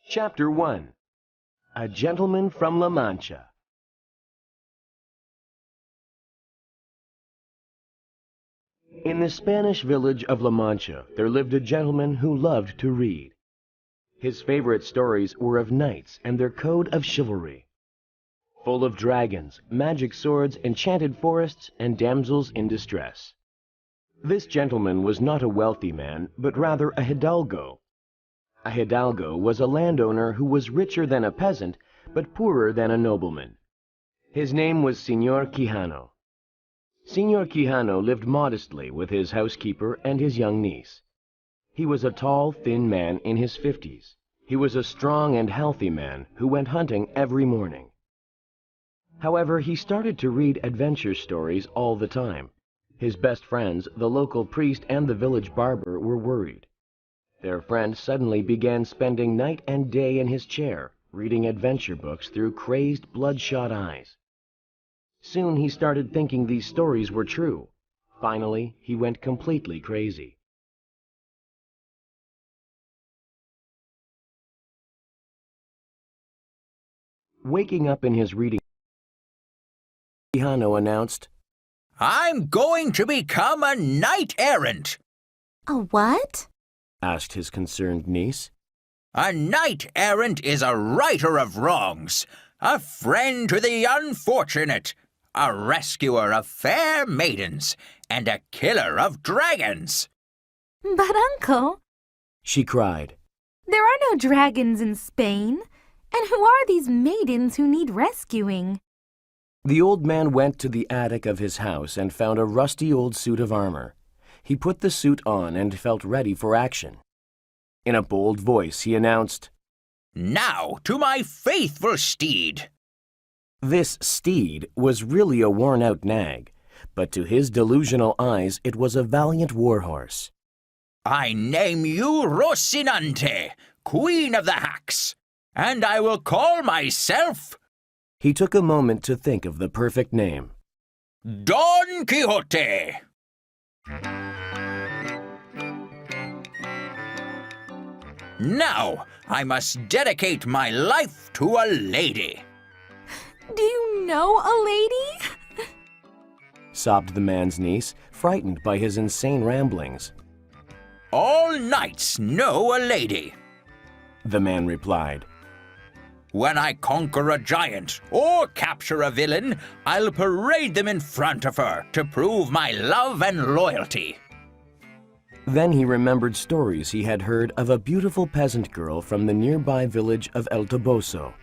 Chapter 1. A Gentleman from La Mancha. In the Spanish village of La Mancha, there lived a gentleman who loved to read. His favorite stories were of knights and their code of chivalry, full of dragons, magic swords, enchanted forests, and damsels in distress. This gentleman was not a wealthy man, but rather a hidalgo. A hidalgo was a landowner who was richer than a peasant, but poorer than a nobleman. His name was Señor Quijano. Señor Quijano lived modestly with his housekeeper and his young niece. He was a tall, thin man in his 50s. He was a strong and healthy man who went hunting every morning. However, he started to read adventure stories all the time. His best friends, the local priest and the village barber, were worried. Their friend suddenly began spending night and day in his chair, reading adventure books through crazed, bloodshot eyes. Soon he started thinking these stories were true. Finally, he went completely crazy. Waking up in his reading, Quijano announced, "I'm going to become a knight-errant." "A what?" asked his concerned niece. A knight-errant is a righter of wrongs, a friend to the unfortunate, a rescuer of fair maidens, and a killer of dragons. "But, Uncle," she cried, "there are no dragons in Spain. And who are these maidens who need rescuing?" The old man went to the attic of his house and found a rusty old suit of armor. He put the suit on and felt ready for action. In a bold voice, he announced, "Now to my faithful steed." This steed was really a worn-out nag, but to his delusional eyes it was a valiant war-horse. "I name you Rocinante, Queen of the Hacks, and I will call myself—" He took a moment to think of the perfect name. Don Quixote. Now I must dedicate my life to a lady. "Do you know a lady?" sobbed the man's niece, frightened by his insane ramblings. All knights know a lady, the man replied. When I conquer a giant or capture a villain, I'll parade them in front of her to prove my love and loyalty. Then he remembered stories he had heard of a beautiful peasant girl from the nearby village of El Toboso.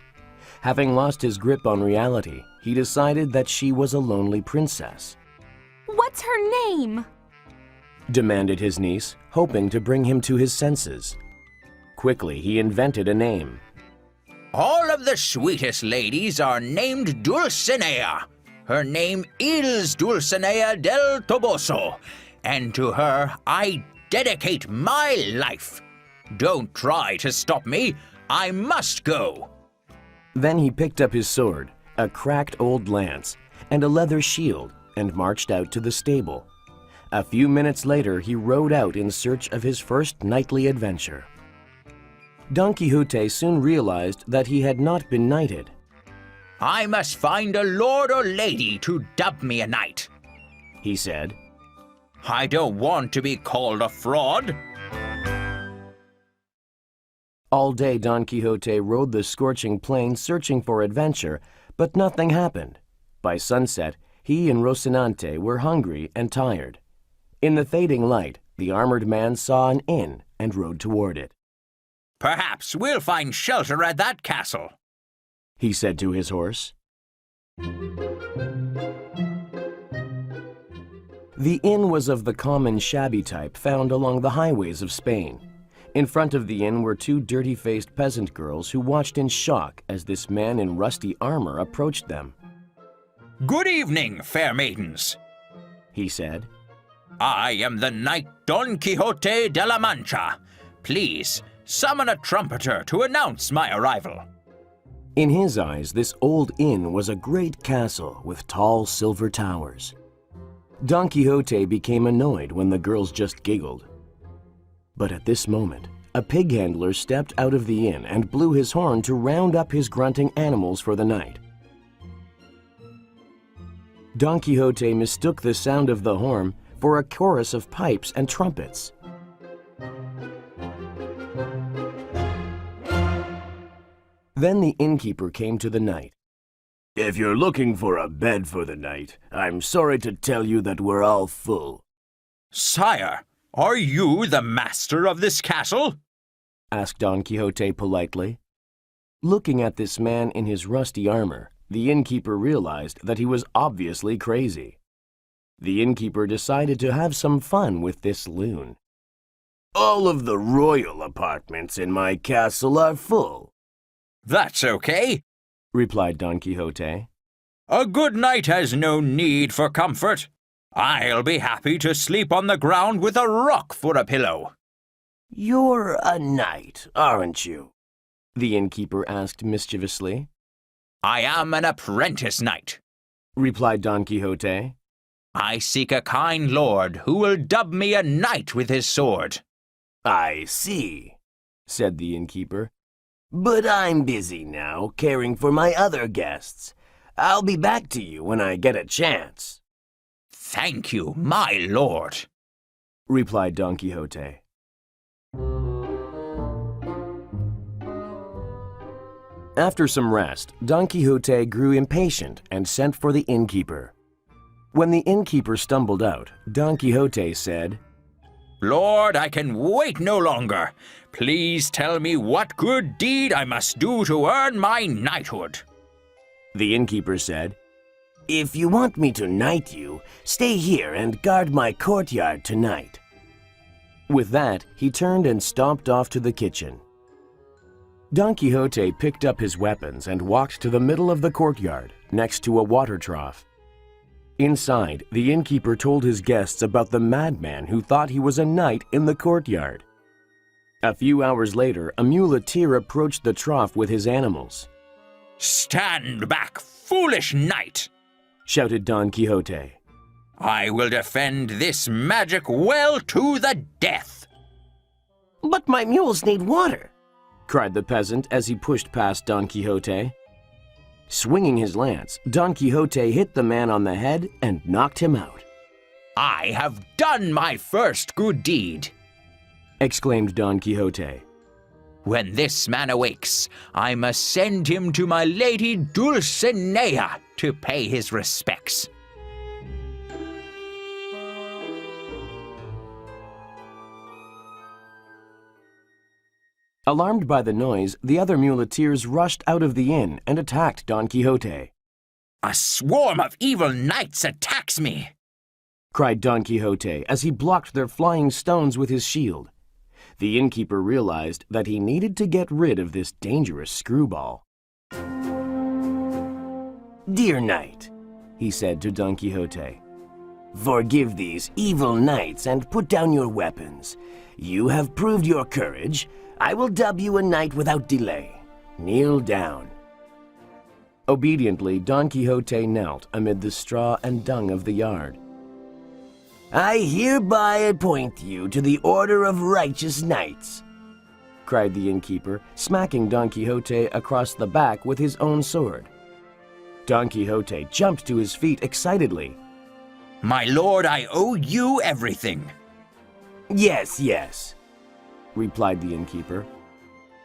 Having lost his grip on reality, he decided that she was a lonely princess. "What's her name?" demanded his niece, hoping to bring him to his senses. Quickly, he invented a name. All of the sweetest ladies are named Dulcinea. Her name is Dulcinea del Toboso, and to her I dedicate my life. Don't try to stop me. I must go." Then he picked up his sword, a cracked old lance, and a leather shield, and marched out to the stable. A few minutes later, he rode out in search of his first nightly adventure. Don Quixote soon realized that he had not been knighted. "I must find a lord or lady to dub me a knight," he said. "I don't want to be called a fraud." All day Don Quixote rode the scorching plain searching for adventure, but nothing happened. By sunset, he and Rocinante were hungry and tired. In the fading light, the armored man saw an inn and rode toward it. "Perhaps we'll find shelter at that castle," he said to his horse. The inn was of the common shabby type found along the highways of Spain. In front of the inn were two dirty-faced peasant girls who watched in shock as this man in rusty armor approached them. "Good evening, fair maidens," he said. "I am the knight Don Quixote de la Mancha. Please, summon a trumpeter to announce my arrival." In his eyes, this old inn was a great castle with tall silver towers. Don Quixote became annoyed when the girls just giggled. But at this moment, a pig handler stepped out of the inn and blew his horn to round up his grunting animals for the night. Don Quixote mistook the sound of the horn for a chorus of pipes and trumpets. Then the innkeeper came to the knight. "If you're looking for a bed for the night, I'm sorry to tell you that we're all full." "Sire, are you the master of this castle?" asked Don Quixote politely. Looking at this man in his rusty armor, the innkeeper realized that he was obviously crazy. The innkeeper decided to have some fun with this loon. "All of the royal apartments in my castle are full." "That's okay," replied Don Quixote. "A good knight has no need for comfort. I'll be happy to sleep on the ground with a rock for a pillow." "You're a knight, aren't you?" the innkeeper asked mischievously. "I am an apprentice knight," replied Don Quixote. "I seek a kind lord who will dub me a knight with his sword." "I see," said the innkeeper. "But I'm busy now, caring for my other guests. I'll be back to you when I get a chance." "Thank you, my lord," replied Don Quixote. After some rest, Don Quixote grew impatient and sent for the innkeeper. When the innkeeper stumbled out, Don Quixote said, "Lord, I can wait no longer. Please tell me what good deed I must do to earn my knighthood." The innkeeper said, "If you want me to knight you, stay here and guard my courtyard tonight." With that, he turned and stomped off to the kitchen. Don Quixote picked up his weapons and walked to the middle of the courtyard, next to a water trough. Inside, the innkeeper told his guests about the madman who thought he was a knight in the courtyard. A few hours later, a muleteer approached the trough with his animals. "Stand back, foolish knight!" shouted Don Quixote. "I will defend this magic well to the death." "But my mules need water!" cried the peasant as he pushed past Don Quixote. Swinging his lance, Don Quixote hit the man on the head and knocked him out. "I have done my first good deed," exclaimed Don Quixote. "When this man awakes, I must send him to my lady Dulcinea to pay his respects." Alarmed by the noise, the other muleteers rushed out of the inn and attacked Don Quixote. "A swarm of evil knights attacks me!" cried Don Quixote as he blocked their flying stones with his shield. The innkeeper realized that he needed to get rid of this dangerous screwball. "Dear knight," he said to Don Quixote, "forgive these evil knights and put down your weapons. You have proved your courage. I will dub you a knight without delay. Kneel down." Obediently, Don Quixote knelt amid the straw and dung of the yard. "I hereby appoint you to the Order of Righteous Knights," cried the innkeeper, smacking Don Quixote across the back with his own sword. Don Quixote jumped to his feet excitedly. "My lord, I owe you everything." Yes, yes," replied the innkeeper.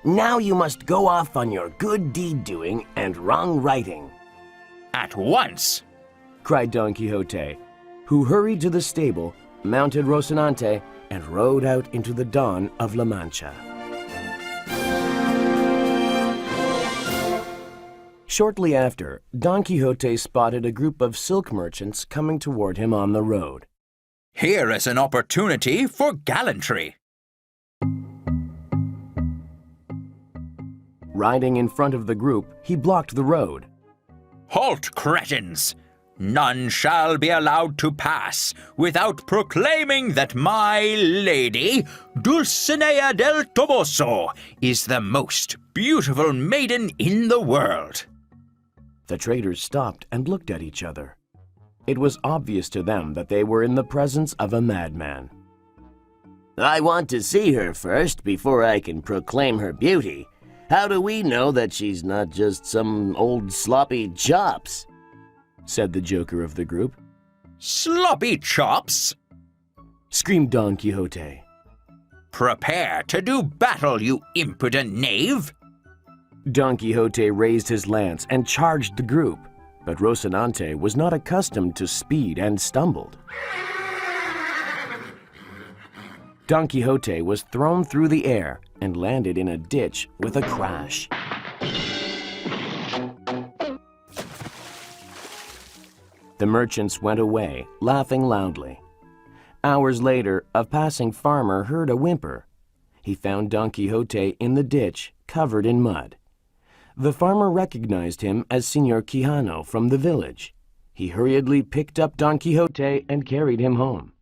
"Now you must go off on your good deed doing and wrong righting." "At once!" cried Don Quixote, who hurried to the stable, mounted Rocinante, and rode out into the dawn of La Mancha. Shortly after, Don Quixote spotted a group of silk merchants coming toward him on the road. "Here is an opportunity for gallantry." Riding in front of the group, he blocked the road. "Halt, cretins! None shall be allowed to pass without proclaiming that my lady, Dulcinea del Toboso, is the most beautiful maiden in the world." The traders stopped and looked at each other. It was obvious to them that they were in the presence of a madman. I want to see her first before I can proclaim her beauty. How do we know that she's not just some old sloppy chops? Said the joker of the group. Sloppy chops? Screamed Don Quixote. Prepare to do battle, you impudent knave! Don Quixote raised his lance and charged the group, but Rocinante was not accustomed to speed and stumbled. Don Quixote was thrown through the air and landed in a ditch with a crash. The merchants went away, laughing loudly. Hours later, a passing farmer heard a whimper. He found Don Quixote in the ditch, covered in mud. The farmer recognized him as Señor Quijano from the village. He hurriedly picked up Don Quixote and carried him home.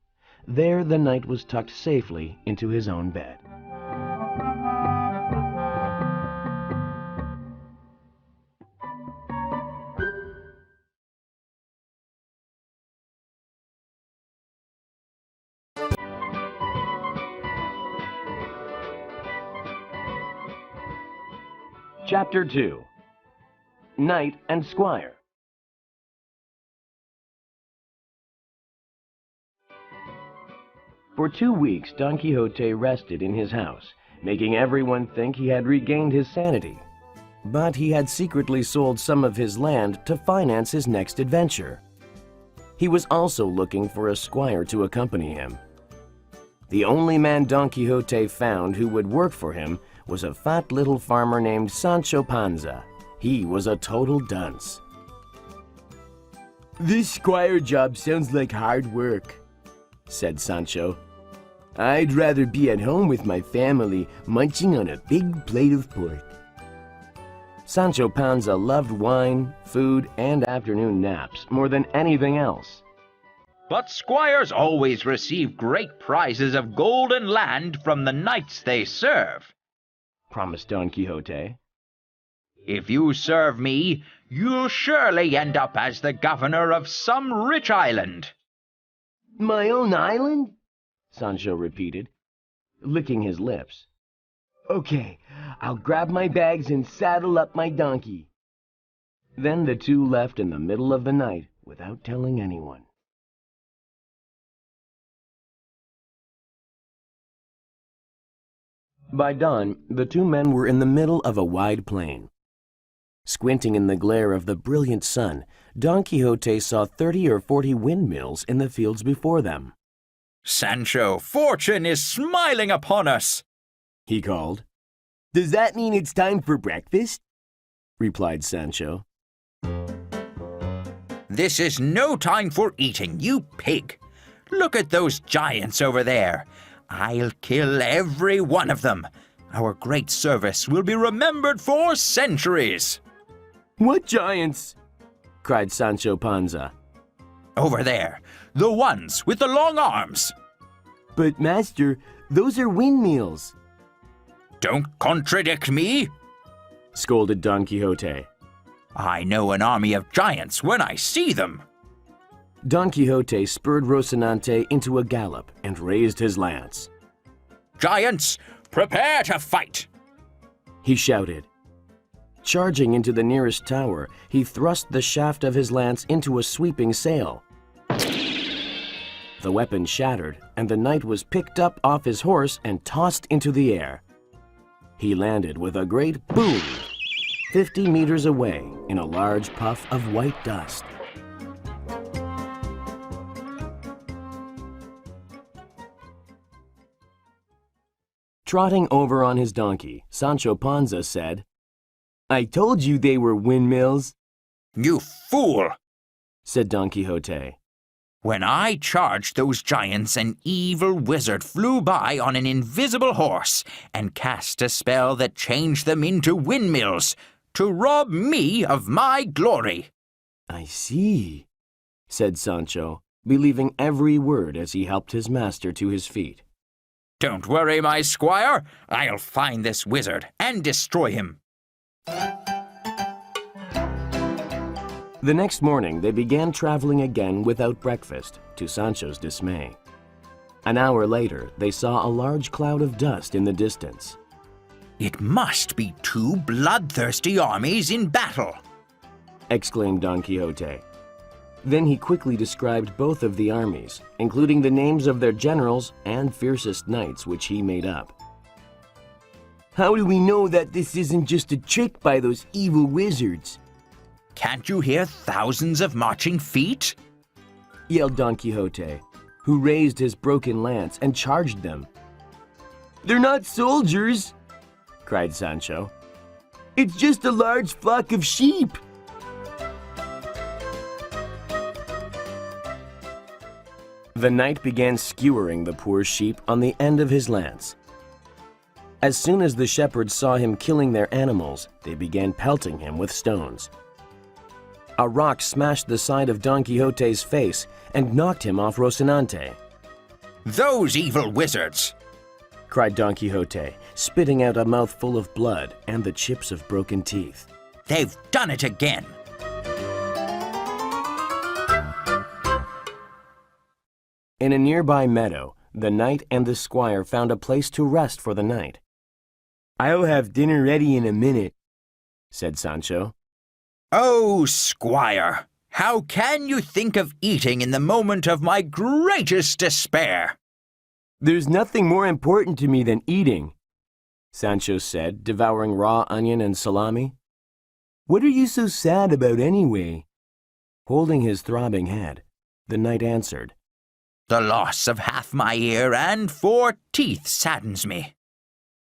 There the knight was tucked safely into his own bed. Chapter 2. Knight and Squire. For 2 weeks, Don Quixote rested in his house, making everyone think he had regained his sanity. But he had secretly sold some of his land to finance his next adventure. He was also looking for a squire to accompany him. The only man Don Quixote found who would work for him was a fat little farmer named Sancho Panza. He was a total dunce. "This squire job sounds like hard work," said Sancho. "I'd rather be at home with my family, munching on a big plate of pork." Sancho Panza loved wine, food, and afternoon naps more than anything else. But squires always receive great prizes of gold and land from the knights they serve, promised Don Quixote. If you serve me, you'll surely end up as the governor of some rich island. "My own island?" Sancho repeated, licking his lips. "Okay, I'll grab my bags and saddle up my donkey." Then the two left in the middle of the night without telling anyone. By dawn, the two men were in the middle of a wide plain. Squinting in the glare of the brilliant sun, Don Quixote saw 30 or 40 windmills in the fields before them. Sancho, fortune is smiling upon us, he called. "Does that mean it's time for breakfast?" replied Sancho. This is no time for eating, you pig. Look at those giants over there. I'll kill every one of them. Our great service will be remembered for centuries. "What giants?" cried Sancho Panza. Over there, the ones with the long arms. "But master, those are windmills." Don't contradict me, scolded Don Quixote. I know an army of giants when I see them. Don Quixote spurred Rocinante into a gallop and raised his lance. Giants, prepare to fight, he shouted. Charging into the nearest tower, he thrust the shaft of his lance into a sweeping sail. The weapon shattered, and the knight was picked up off his horse and tossed into the air. He landed with a great boom, 50 meters away in a large puff of white dust. Trotting over on his donkey, Sancho Panza said, "I told you they were windmills." You fool, said Don Quixote. When I charged those giants, an evil wizard flew by on an invisible horse and cast a spell that changed them into windmills to rob me of my glory. "I see," said Sancho, believing every word as he helped his master to his feet. Don't worry, my squire. I'll find this wizard and destroy him. The next morning, they began traveling again without breakfast, to Sancho's dismay. An hour later, they saw a large cloud of dust in the distance. It must be two bloodthirsty armies in battle, exclaimed Don Quixote. Then he quickly described both of the armies, including the names of their generals and fiercest knights, which he made up. How do we know that this isn't just a trick by those evil wizards? Can't you hear thousands of marching feet? Yelled Don Quixote, who raised his broken lance and charged them. They're not soldiers, cried Sancho. It's just a large flock of sheep. The knight began skewering the poor sheep on the end of his lance. As soon as the shepherds saw him killing their animals, they began pelting him with stones. A rock smashed the side of Don Quixote's face and knocked him off Rocinante. Those evil wizards! Cried Don Quixote, spitting out a mouthful of blood and the chips of broken teeth. They've done it again! In a nearby meadow, the knight and the squire found a place to rest for the night. I'll have dinner ready in a minute, said Sancho. Oh, squire, how can you think of eating in the moment of my greatest despair? There's nothing more important to me than eating, Sancho said, devouring raw onion and salami. What are you so sad about anyway? Holding his throbbing head, the knight answered, The loss of half my ear and 4 teeth saddens me.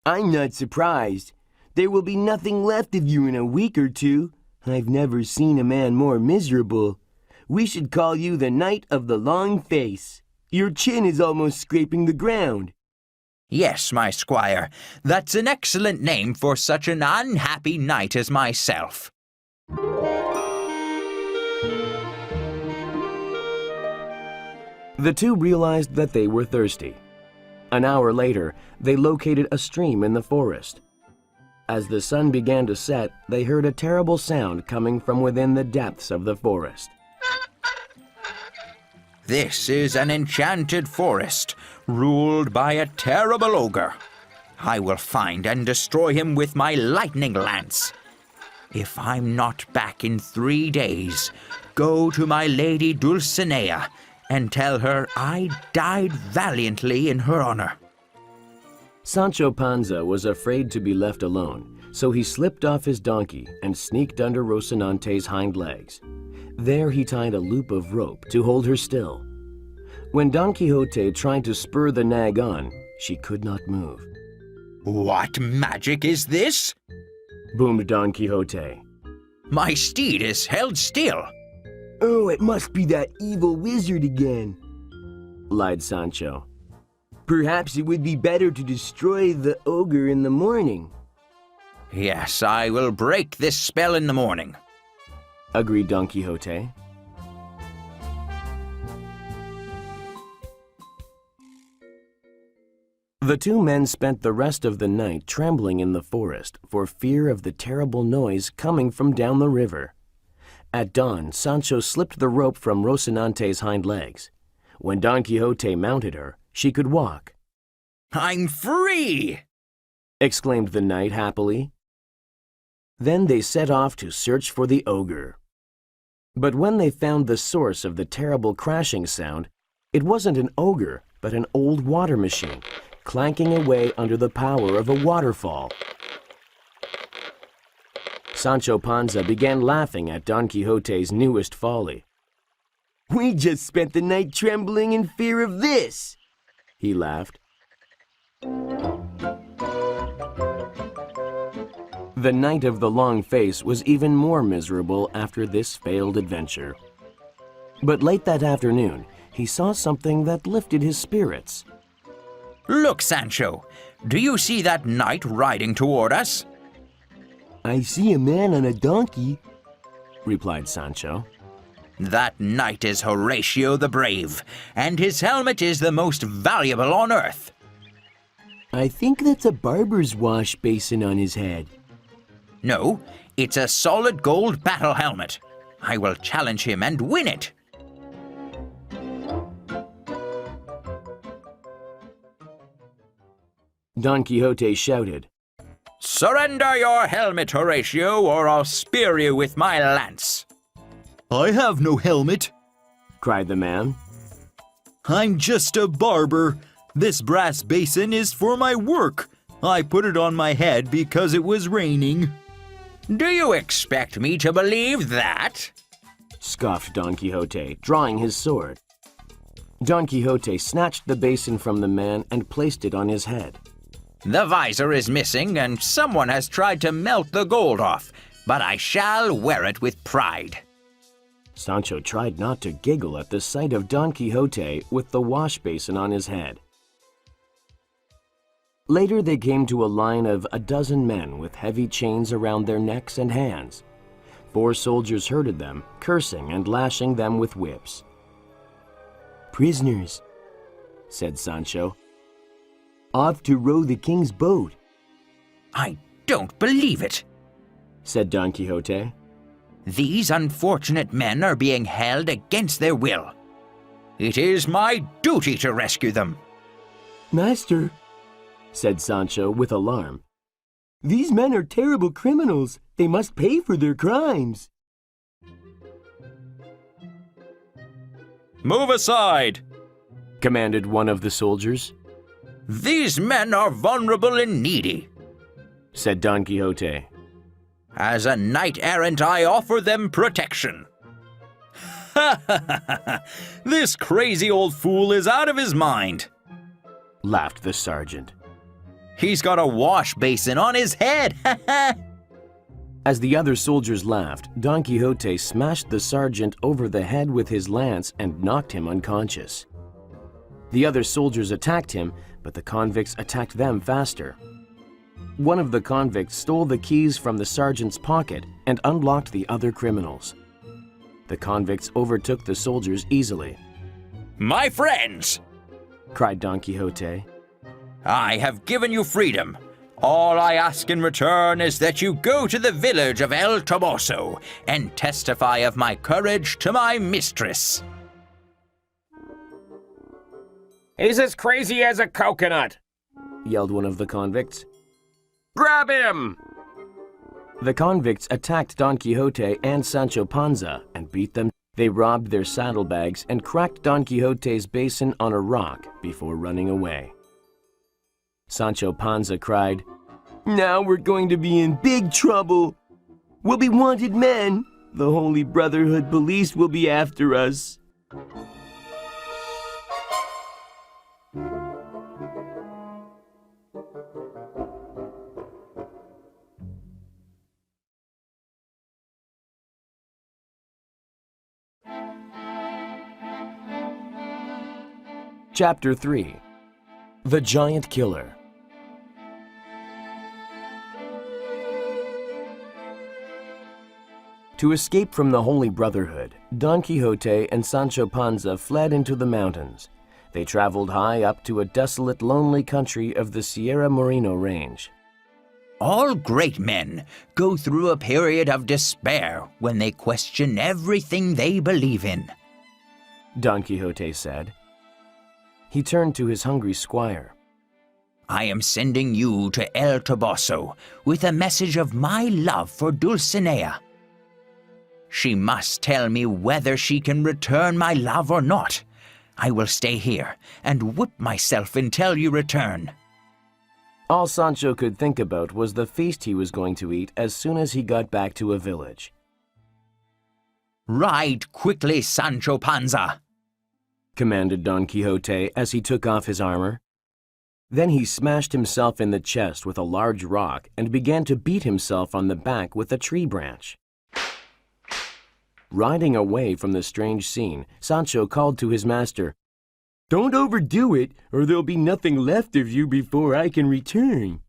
I'm not surprised. There will be nothing left of you in a week or two. I've never seen a man more miserable. We should call you the Knight of the Long Face. Your chin is almost scraping the ground. Yes, my squire, that's an excellent name for such an unhappy knight as myself. The two realized that they were thirsty. An hour later, they located a stream in the forest. As the sun began to set, they heard a terrible sound coming from within the depths of the forest. This is an enchanted forest, ruled by a terrible ogre. I will find and destroy him with my lightning lance. If I'm not back in 3 days, go to my lady Dulcinea and tell her I died valiantly in her honor. Sancho Panza was afraid to be left alone, so he slipped off his donkey and sneaked under Rocinante's hind legs. There he tied a loop of rope to hold her still. When Don Quixote tried to spur the nag on, she could not move. What magic is this? Boomed Don Quixote. My steed is held still. Oh, it must be that evil wizard again, lied Sancho. Perhaps it would be better to destroy the ogre in the morning. Yes, I will break this spell in the morning, agreed Don Quixote. The two men spent the rest of the night trembling in the forest for fear of the terrible noise coming from down the river. At dawn, Sancho slipped the rope from Rocinante's hind legs. When Don Quixote mounted her, she could walk. I'm free! Exclaimed the knight happily. Then they set off to search for the ogre. But when they found the source of the terrible crashing sound, it wasn't an ogre, but an old water machine, clanking away under the power of a waterfall. Sancho Panza began laughing at Don Quixote's newest folly. We just spent the night trembling in fear of this, he laughed. The Knight of the Long Face was even more miserable after this failed adventure. But late that afternoon, he saw something that lifted his spirits. Look, Sancho, do you see that knight riding toward us? I see a man on a donkey, replied Sancho. That knight is Horatio the Brave, and his helmet is the most valuable on earth. I think that's a barber's wash basin on his head. No, it's a solid gold battle helmet. I will challenge him and win it. Don Quixote shouted. Surrender your helmet, Horatio, or I'll spear you with my lance. I have no helmet, cried the man. I'm just a barber. This brass basin is for my work. I put it on my head because it was raining. Do you expect me to believe that? Scoffed Don Quixote, drawing his sword. Don Quixote snatched the basin from the man and placed it on his head. The visor is missing, and someone has tried to melt the gold off, but I shall wear it with pride. Sancho tried not to giggle at the sight of Don Quixote with the wash basin on his head. Later they came to a line of 12 men with heavy chains around their necks and hands. 4 soldiers herded them, cursing and lashing them with whips. "Prisoners," said Sancho, "off to row the king's boat." I don't believe it. Said Don Quixote. These unfortunate men are being held against their will. It is my duty to rescue them. "Master," said Sancho with alarm, "these men are terrible criminals. They must pay for their crimes." Move aside, commanded one of the soldiers. These men are vulnerable and needy. Said Don Quixote. As a knight-errant, I offer them protection. Ha ha ha ha! This crazy old fool is out of his mind, laughed the sergeant. He's got a wash basin on his head, ha ha! As the other soldiers laughed, Don Quixote smashed the sergeant over the head with his lance and knocked him unconscious. The other soldiers attacked him, but the convicts attacked them faster. One of the convicts stole the keys from the sergeant's pocket and unlocked the other criminals. The convicts overtook the soldiers easily. My friends, cried Don Quixote, I have given you freedom. All I ask in return is that you go to the village of El Toboso and testify of my courage to my mistress. He's as crazy as a coconut, yelled one of the convicts. Grab him! The convicts attacked Don Quixote and Sancho Panza and beat them. They robbed their saddlebags and cracked Don Quixote's basin on a rock before running away. Sancho Panza cried, Now we're going to be in big trouble. We'll be wanted men. The Holy Brotherhood police will be after us. Chapter 3. The Giant Killer. To escape from the Holy Brotherhood, Don Quixote and Sancho Panza fled into the mountains. They traveled high up to a desolate, lonely country of the Sierra Moreno range. All great men go through a period of despair when they question everything they believe in, Don Quixote said. He turned to his hungry squire. I am sending you to El Toboso with a message of my love for Dulcinea. She must tell me whether she can return my love or not. I will stay here and whip myself until you return. All Sancho could think about was the feast he was going to eat as soon as he got back to a village. Ride quickly, Sancho Panza, commanded Don Quixote as he took off his armor. Then he smashed himself in the chest with a large rock and began to beat himself on the back with a tree branch. Riding away from the strange scene, Sancho called to his master, Don't overdo it, or there'll be nothing left of you before I can return.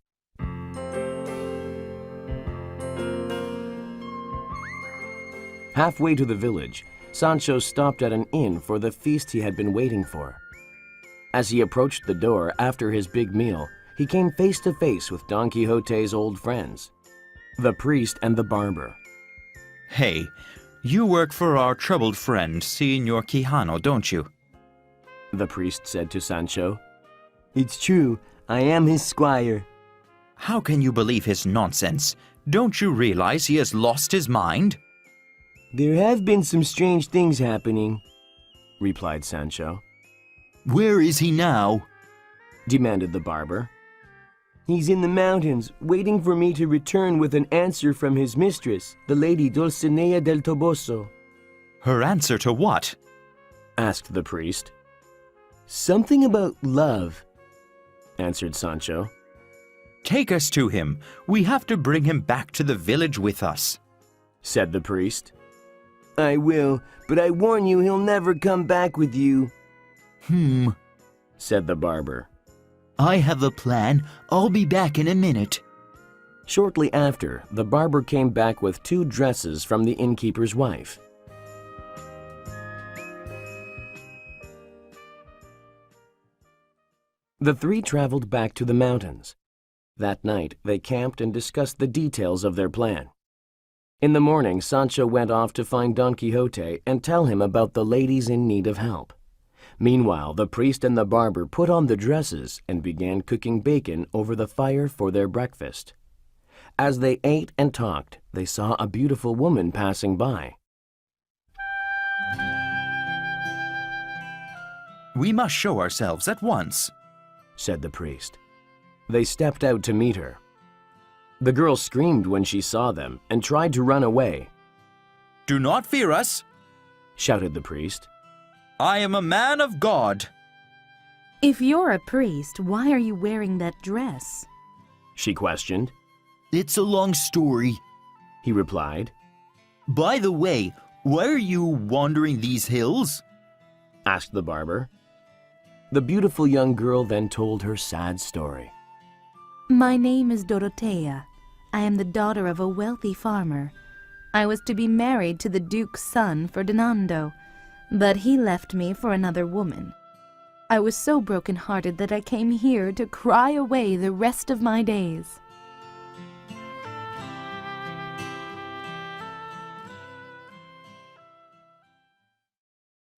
Halfway to the village, Sancho stopped at an inn for the feast he had been waiting for. As he approached the door after his big meal, he came face to face with Don Quixote's old friends, the priest and the barber. Hey, you work for our troubled friend, Señor Quijano, don't you? The priest said to Sancho. It's true. I am his squire. How can you believe his nonsense? Don't you realize he has lost his mind? There have been some strange things happening, replied Sancho. Where is he now? Demanded the barber. He's in the mountains, waiting for me to return with an answer from his mistress, the lady Dulcinea del Toboso. Her answer to what? Asked the priest. Something about love, answered Sancho. Take us to him. We have to bring him back to the village with us, said the priest. I will, but I warn you he'll never come back with you, said the barber. I have a plan. I'll be back in a minute. Shortly after, the barber came back with 2 dresses from the innkeeper's wife. The 3 traveled back to the mountains. That night, they camped and discussed the details of their plan. In the morning, Sancho went off to find Don Quixote and tell him about the ladies in need of help. Meanwhile, the priest and the barber put on the dresses and began cooking bacon over the fire for their breakfast. As they ate and talked, they saw a beautiful woman passing by. We must show ourselves at once, said the priest. They stepped out to meet her. The girl screamed when she saw them and tried to run away. Do not fear us, shouted the priest. I am a man of God. If you're a priest, why are you wearing that dress? She questioned. It's a long story, he replied. By the way, why are you wandering these hills? Asked the barber. The beautiful young girl then told her sad story. My name is Dorotea. I am the daughter of a wealthy farmer. I was to be married to the Duke's son, Ferdinando, but he left me for another woman. I was so broken-hearted that I came here to cry away the rest of my days.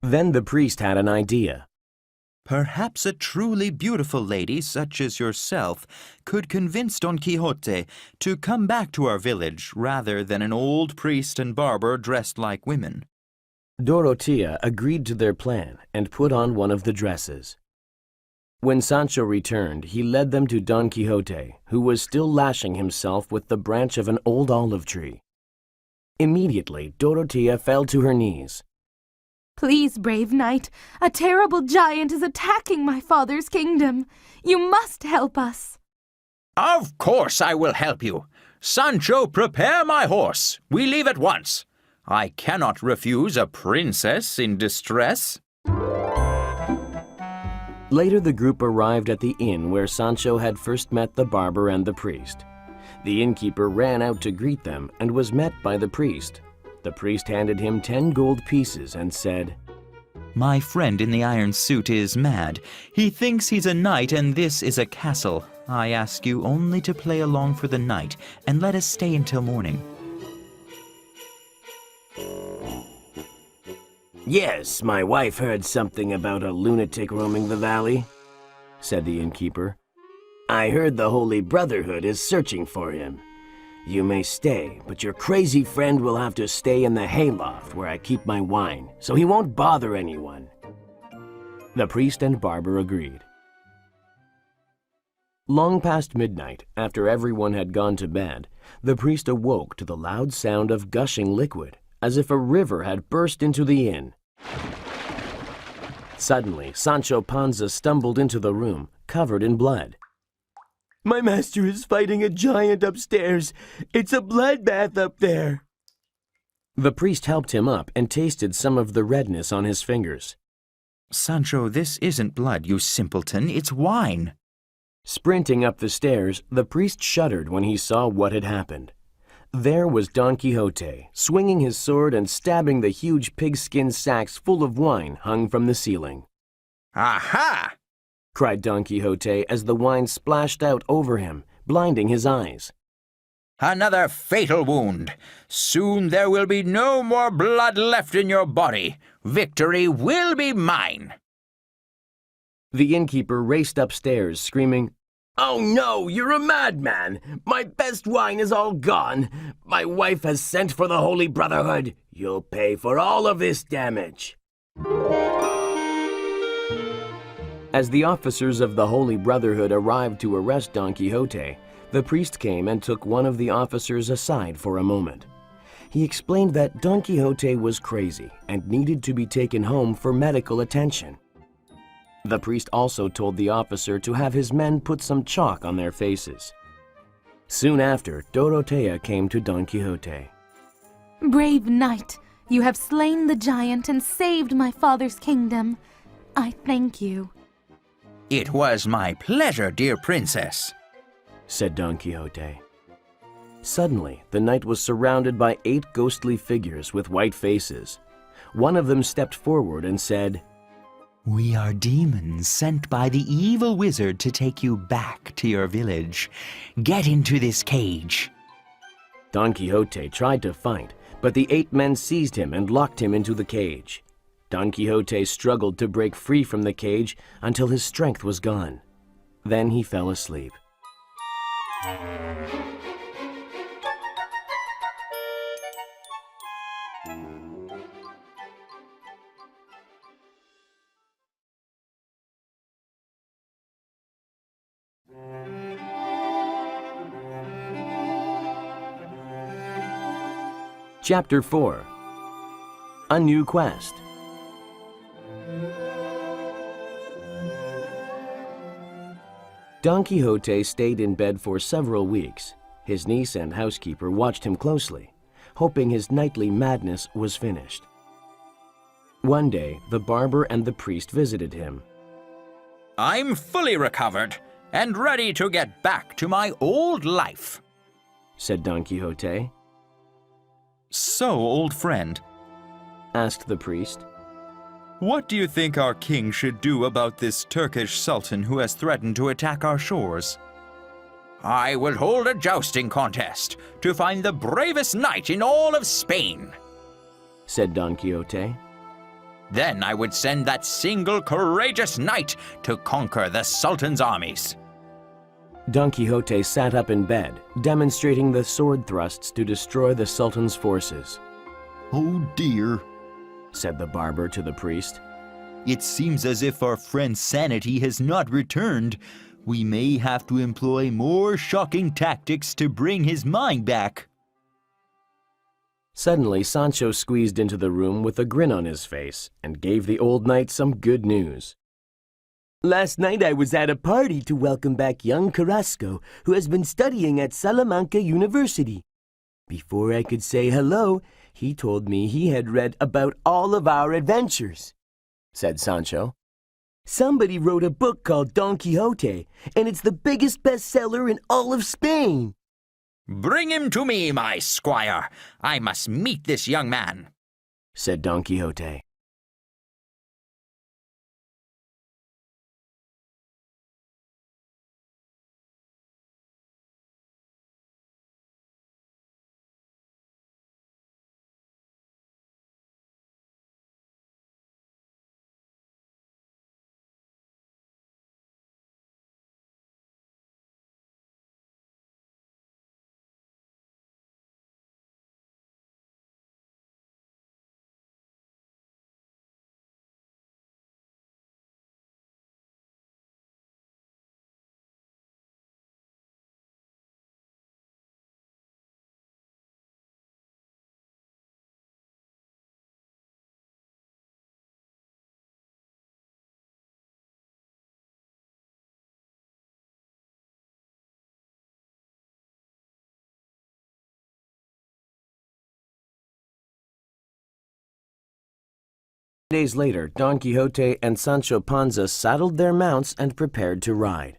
Then the priest had an idea. Perhaps a truly beautiful lady such as yourself could convince Don Quixote to come back to our village rather than an old priest and barber dressed like women. Dorotea agreed to their plan and put on one of the dresses. When Sancho returned, he led them to Don Quixote, who was still lashing himself with the branch of an old olive tree. Immediately, Dorotea fell to her knees. Please, brave knight, a terrible giant is attacking my father's kingdom. You must help us. Of course I will help you. Sancho, prepare my horse. We leave at once. I cannot refuse a princess in distress. Later, the group arrived at the inn where Sancho had first met the barber and the priest. The innkeeper ran out to greet them and was met by the priest. The priest handed him 10 gold pieces and said, My friend in the iron suit is mad. He thinks he's a knight and this is a castle. I ask you only to play along for the night and let us stay until morning. Yes, my wife heard something about a lunatic roaming the valley, said the innkeeper. I heard the Holy Brotherhood is searching for him. You may stay, but your crazy friend will have to stay in the hayloft where I keep my wine, so he won't bother anyone. The priest and barber agreed. Long past midnight, after everyone had gone to bed, the priest awoke to the loud sound of gushing liquid, as if a river had burst into the inn. Suddenly, Sancho Panza stumbled into the room, covered in blood. My master is fighting a giant upstairs. It's a bloodbath up there. The priest helped him up and tasted some of the redness on his fingers. Sancho, this isn't blood, you simpleton. It's wine. Sprinting up the stairs, the priest shuddered when he saw what had happened. There was Don Quixote, swinging his sword and stabbing the huge pigskin sacks full of wine hung from the ceiling. Aha! Cried Don Quixote as the wine splashed out over him, blinding his eyes. Another fatal wound. Soon there will be no more blood left in your body. Victory will be mine. The innkeeper raced upstairs, screaming, Oh no, you're a madman! My best wine is all gone. My wife has sent for the Holy Brotherhood. You'll pay for all of this damage. As the officers of the Holy Brotherhood arrived to arrest Don Quixote, the priest came and took one of the officers aside for a moment. He explained that Don Quixote was crazy and needed to be taken home for medical attention. The priest also told the officer to have his men put some chalk on their faces. Soon after, Dorotea came to Don Quixote. Brave knight, you have slain the giant and saved my father's kingdom. I thank you. It was my pleasure, dear princess, said Don Quixote. Suddenly, the knight was surrounded by 8 ghostly figures with white faces. One of them stepped forward and said, We are demons sent by the evil wizard to take you back to your village. Get into this cage. Don Quixote tried to fight, but the 8 men seized him and locked him into the cage. Don Quixote struggled to break free from the cage until his strength was gone. Then he fell asleep. Chapter 4. A New Quest. Don Quixote stayed in bed for several weeks. His niece and housekeeper watched him closely, hoping his nightly madness was finished. One day, the barber and the priest visited him. I'm fully recovered and ready to get back to my old life, said Don Quixote. So, old friend, asked the priest, what do you think our king should do about this Turkish sultan who has threatened to attack our shores? I will hold a jousting contest to find the bravest knight in all of Spain, said Don Quixote. Then I would send that single courageous knight to conquer the sultan's armies. Don Quixote sat up in bed, demonstrating the sword thrusts to destroy the sultan's forces. Oh dear, said the barber to the priest. It seems as if our friend's sanity has not returned. We may have to employ more shocking tactics to bring his mind back. Suddenly, Sancho squeezed into the room with a grin on his face and gave the old knight some good news. Last night I was at a party to welcome back young Carrasco, who has been studying at Salamanca University. Before I could say hello, he told me he had read about all of our adventures, said Sancho. Somebody wrote a book called Don Quixote, and it's the biggest bestseller in all of Spain. Bring him to me, my squire. I must meet this young man, said Don Quixote. Days later, Don Quixote and Sancho Panza saddled their mounts and prepared to ride.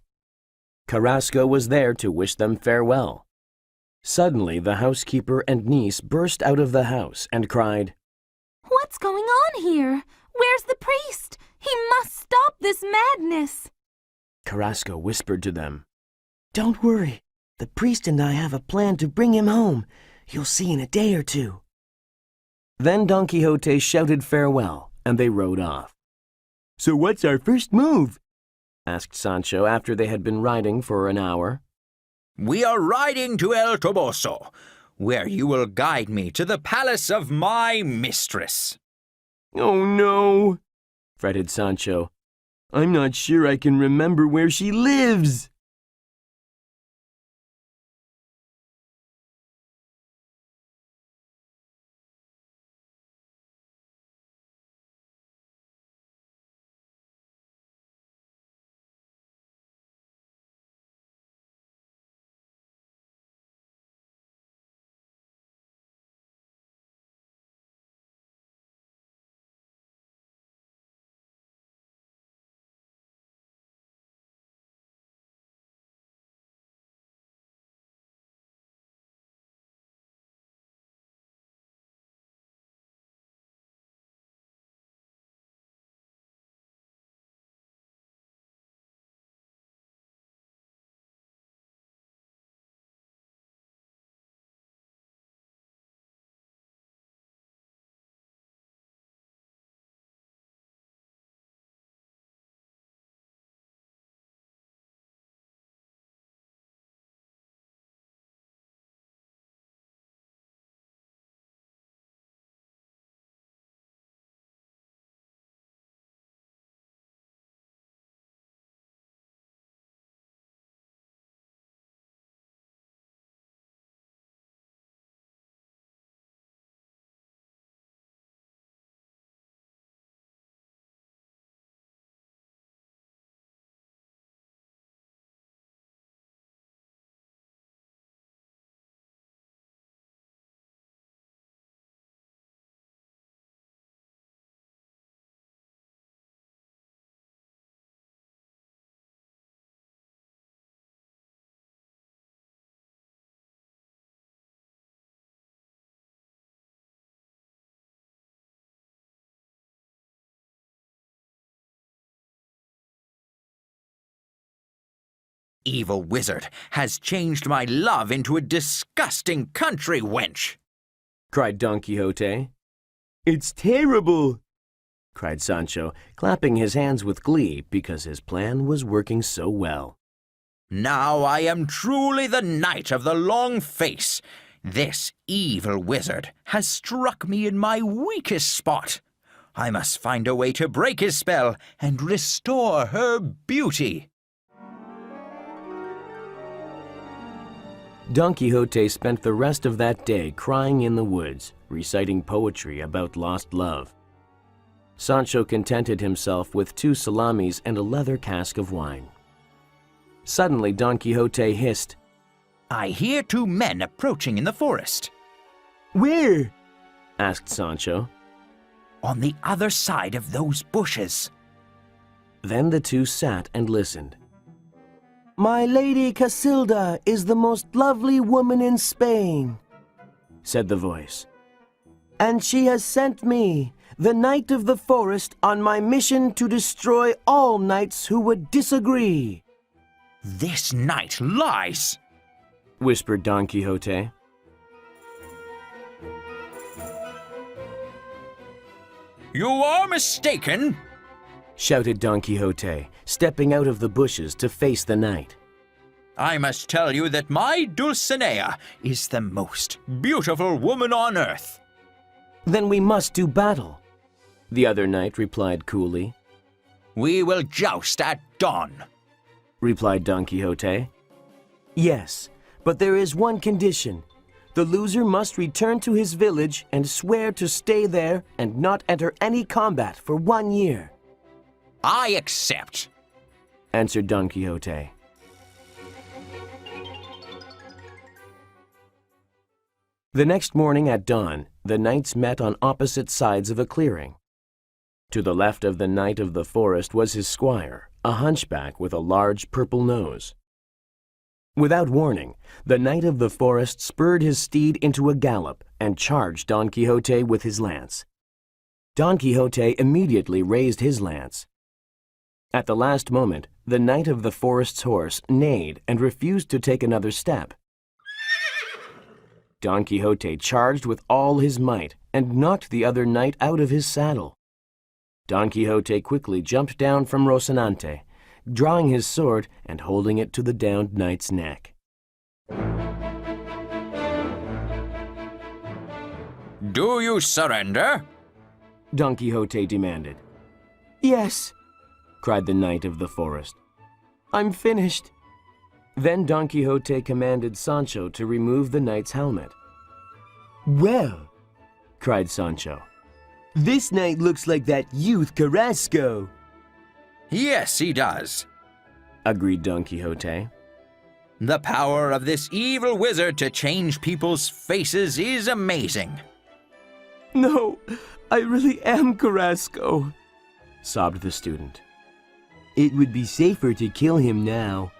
Carrasco was there to wish them farewell. Suddenly, the housekeeper and niece burst out of the house and cried, What's going on here? Where's the priest? He must stop this madness. Carrasco whispered to them, Don't worry. The priest and I have a plan to bring him home. You'll see in a day or two. Then Don Quixote shouted farewell, and they rode off. So what's our first move? asked Sancho after they had been riding for an hour. We are riding to El Toboso, where you will guide me to the palace of my mistress. Oh no, fretted Sancho. I'm not sure I can remember where she lives. Evil wizard has changed my love into a disgusting country wench, cried Don Quixote. It's terrible, cried Sancho, clapping his hands with glee because his plan was working so well. Now I am truly the knight of the long face. This evil wizard has struck me in my weakest spot. I must find a way to break his spell and restore her beauty. Don Quixote spent the rest of that day crying in the woods, reciting poetry about lost love. Sancho contented himself with 2 salamis and a leather cask of wine. Suddenly Don Quixote hissed, I hear 2 men approaching in the forest. Where? asked Sancho. On the other side of those bushes. Then the 2 sat and listened. My lady Casilda is the most lovely woman in Spain, said the voice. And she has sent me, the Knight of the Forest, on my mission to destroy all knights who would disagree. This knight lies, whispered Don Quixote. You are mistaken, shouted Don Quixote, stepping out of the bushes to face the knight. I must tell you that my Dulcinea is the most beautiful woman on earth. Then we must do battle, the other knight replied coolly. We will joust at dawn, replied Don Quixote. Yes, but there is one condition. The loser must return to his village and swear to stay there and not enter any combat for 1 year. I accept, answered Don Quixote. The next morning at dawn, the knights met on opposite sides of a clearing. To the left of the Knight of the Forest was his squire, a hunchback with a large purple nose. Without warning, the Knight of the Forest spurred his steed into a gallop and charged Don Quixote with his lance. Don Quixote immediately raised his lance. At the last moment, the Knight of the Forest's horse neighed and refused to take another step. Don Quixote charged with all his might and knocked the other knight out of his saddle. Don Quixote quickly jumped down from Rocinante, drawing his sword and holding it to the downed knight's neck. Do you surrender? Don Quixote demanded. "Yes," cried the knight of the forest. "I'm finished." Then Don Quixote commanded Sancho to remove the knight's helmet. "Well," cried Sancho, "this knight looks like that youth Carrasco." Yes, he does. Agreed Don Quixote. The power of this evil wizard to change people's faces is amazing. "No, I really am Carrasco," sobbed the student. "It would be safer to kill him now,"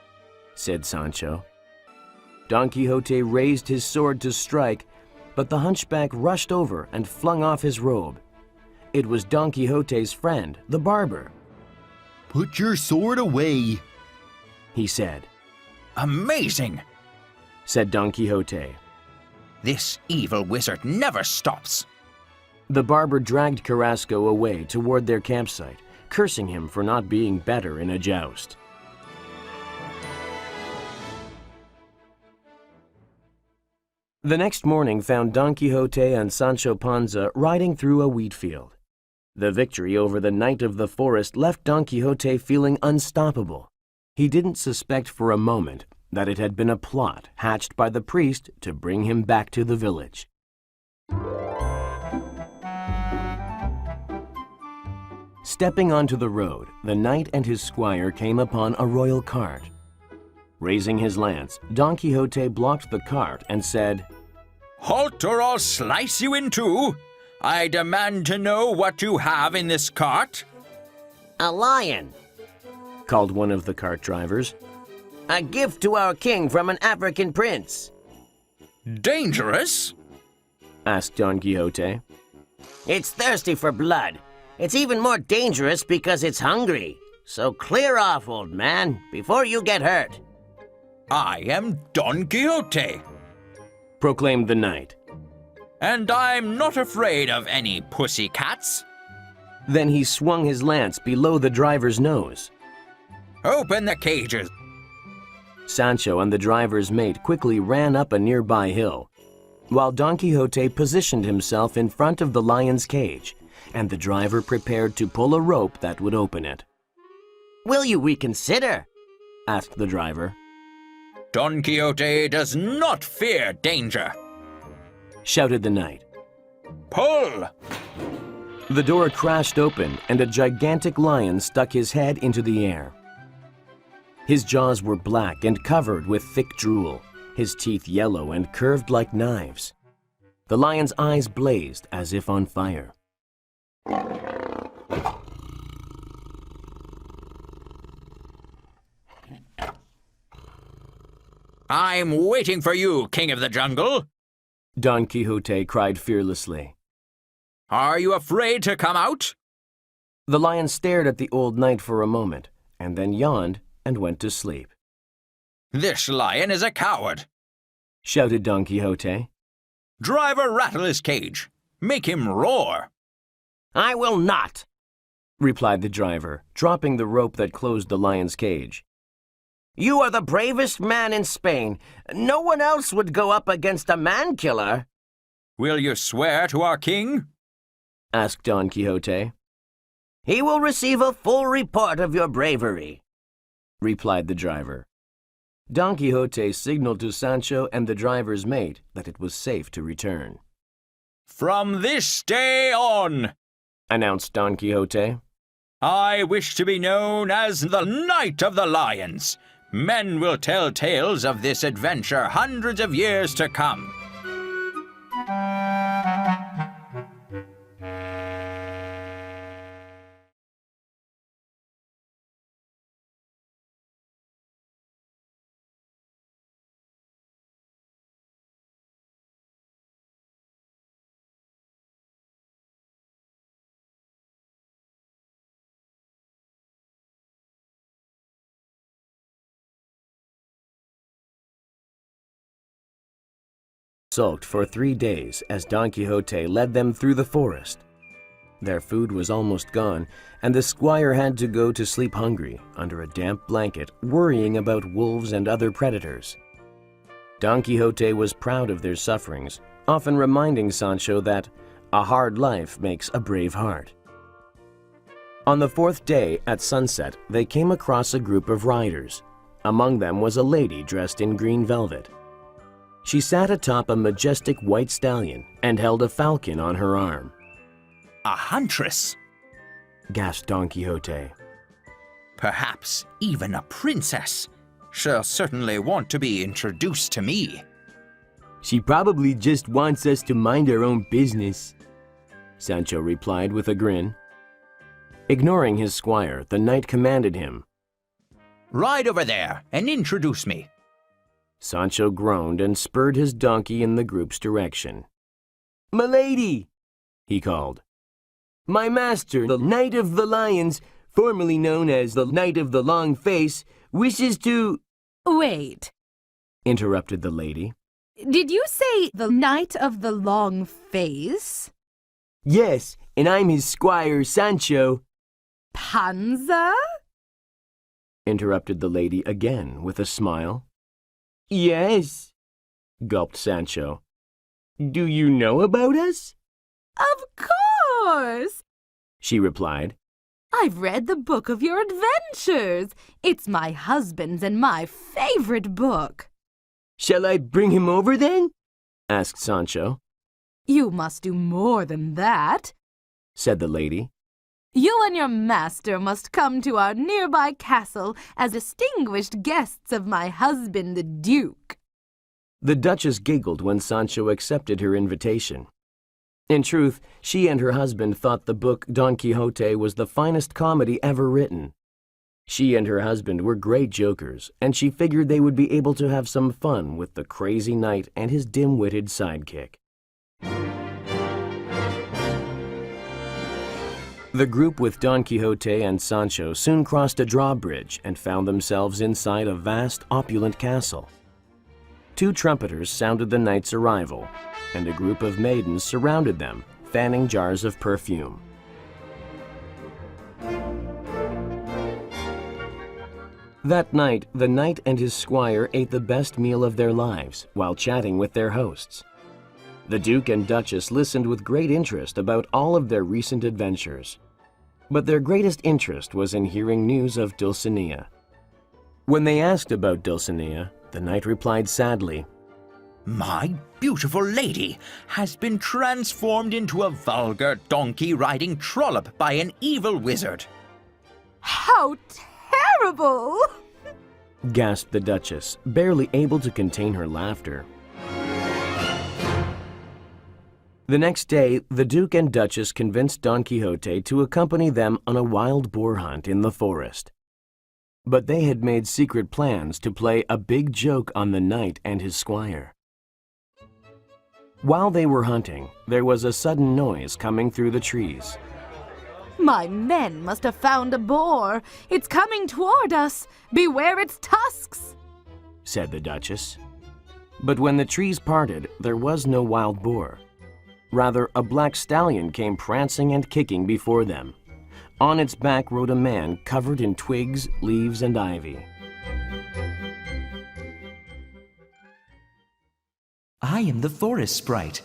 said Sancho. Don Quixote raised his sword to strike, but the hunchback rushed over and flung off his robe. It was Don Quixote's friend, the barber. Put your sword away, he said. Amazing! Said Don Quixote. This evil wizard never stops. The barber dragged Carrasco away toward their campsite, cursing him for not being better in a joust. The next morning found Don Quixote and Sancho Panza riding through a wheat field. The victory over the Knight of the Forest left Don Quixote feeling unstoppable. He didn't suspect for a moment that it had been a plot hatched by the priest to bring him back to the village. Stepping onto the road, the knight and his squire came upon a royal cart. Raising his lance, Don Quixote blocked the cart and said, Halt or I'll slice you in two. I demand to know what you have in this cart. A lion. Called one of the cart drivers. A gift to our king from an African prince. Dangerous? Asked Don Quixote. It's thirsty for blood. It's even more dangerous because it's hungry. So clear off, old man, before you get hurt. I am Don Quixote. Proclaimed the knight. And I'm not afraid of any pussycats. Then he swung his lance below the driver's nose. Open the cages. Sancho and the driver's mate quickly ran up a nearby hill, while Don Quixote positioned himself in front of the lion's cage, and the driver prepared to pull a rope that would open it. Will you reconsider? Asked the driver. Don Quixote does not fear danger. Shouted the knight. Pull! The door crashed open and a gigantic lion stuck his head into the air. His jaws were black and covered with thick drool, his teeth yellow and curved like knives. The lion's eyes blazed as if on fire. I'm waiting for you, King of the Jungle. Don Quixote cried fearlessly. Are you afraid to come out? The lion stared at the old knight for a moment, and then yawned and went to sleep. This lion is a coward. Shouted Don Quixote. Driver, rattle his cage. Make him roar. I will not, replied the driver, dropping the rope that closed the lion's cage. You are the bravest man in Spain. No one else would go up against a man-killer. Will you swear to our king? Asked Don Quixote. He will receive a full report of your bravery, replied the driver. Don Quixote signaled to Sancho and the driver's mate that it was safe to return. From this day on, announced Don Quixote, I wish to be known as the Knight of the Lions. Men will tell tales of this adventure hundreds of years to come. Sulked for 3 days as Don Quixote led them through the forest. Their food was almost gone, and the squire had to go to sleep hungry under a damp blanket, worrying about wolves and other predators. Don Quixote was proud of their sufferings, often reminding Sancho that a hard life makes a brave heart. On the fourth day, at sunset, they came across a group of riders. Among them was a lady dressed in green velvet. She sat atop a majestic white stallion and held a falcon on her arm. A huntress, Gasped Don Quixote. perhaps even a princess. She'll certainly want to be introduced to me. She probably just wants us to mind our own business, Sancho replied with a grin. Ignoring his squire, the knight commanded him. Ride over there and introduce me. Sancho groaned and spurred his donkey in the group's direction. "Milady," He called. "my master, the Knight of the Lions, formerly known as the Knight of the Long Face, wishes to—" Wait, Interrupted the lady. did you say the Knight of the Long Face? "Yes, and I'm his squire, Sancho." Panza? Interrupted the lady again with a smile. "Yes." Gulped Sancho. "Do you know about us?" Of course! She replied. I've read the book of your adventures. It's my husband's and my favorite book. "Shall I bring him over then?" Asked Sancho. You must do more than that. Said the lady. You and your master must come to our nearby castle as distinguished guests of my husband the Duke. The Duchess giggled when Sancho accepted her invitation. In truth, she and her husband thought the book Don Quixote was the finest comedy ever written. She and her husband were great jokers, and she figured they would be able to have some fun with the crazy knight and his dim-witted sidekick. The group with Don Quixote and Sancho soon crossed a drawbridge and found themselves inside a vast, opulent castle. 2 trumpeters sounded the knight's arrival, and a group of maidens surrounded them, fanning jars of perfume. That night, the knight and his squire ate the best meal of their lives while chatting with their hosts. The Duke and Duchess listened with great interest about all of their recent adventures. But their greatest interest was in hearing news of Dulcinea. When they asked about Dulcinea, the knight replied sadly, My beautiful lady has been transformed into a vulgar donkey-riding trollop by an evil wizard. How terrible! Gasped the Duchess, barely able to contain her laughter. The next day, the Duke and Duchess convinced Don Quixote to accompany them on a wild boar hunt in the forest. But they had made secret plans to play a big joke on the knight and his squire. While they were hunting, there was a sudden noise coming through the trees. My men must have found a boar. It's coming toward us. Beware its tusks, said the Duchess. But when the trees parted, there was no wild boar. Rather, a black stallion came prancing and kicking before them. On its back rode a man covered in twigs, leaves, and ivy. I am the forest sprite.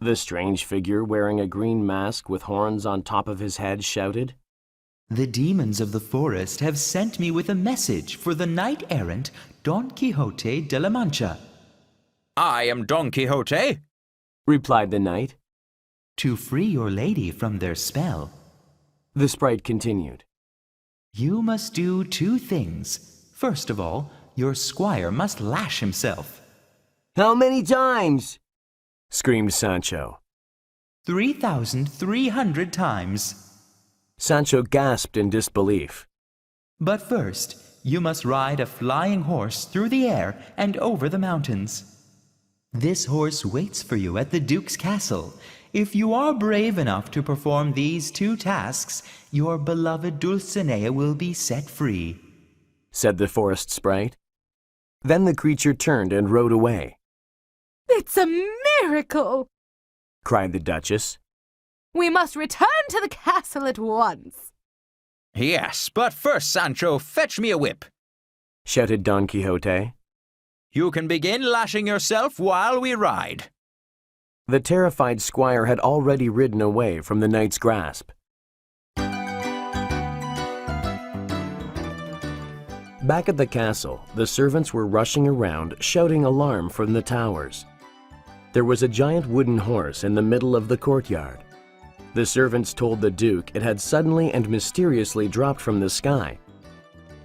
The strange figure wearing a green mask with horns on top of his head shouted. The demons of the forest have sent me with a message for the knight-errant Don Quixote de la Mancha. I am Don Quixote, replied the knight. To free your lady from their spell. The sprite continued. You must do 2 things. First of all, your squire must lash himself. "How many times?" screamed Sancho. 3,300 times. Sancho gasped in disbelief. But first, you must ride a flying horse through the air and over the mountains. This horse waits for you at the Duke's castle. If you are brave enough to perform these 2 tasks, your beloved Dulcinea will be set free, said the forest sprite. Then the creature turned and rode away. It's a miracle! Cried the Duchess. We must return to the castle at once. Yes, but first, Sancho, fetch me a whip. shouted Don Quixote. You can begin lashing yourself while we ride. The terrified squire had already ridden away from the knight's grasp. Back at the castle, the servants were rushing around, shouting alarm from the towers. There was a giant wooden horse in the middle of the courtyard. The servants told the Duke it had suddenly and mysteriously dropped from the sky.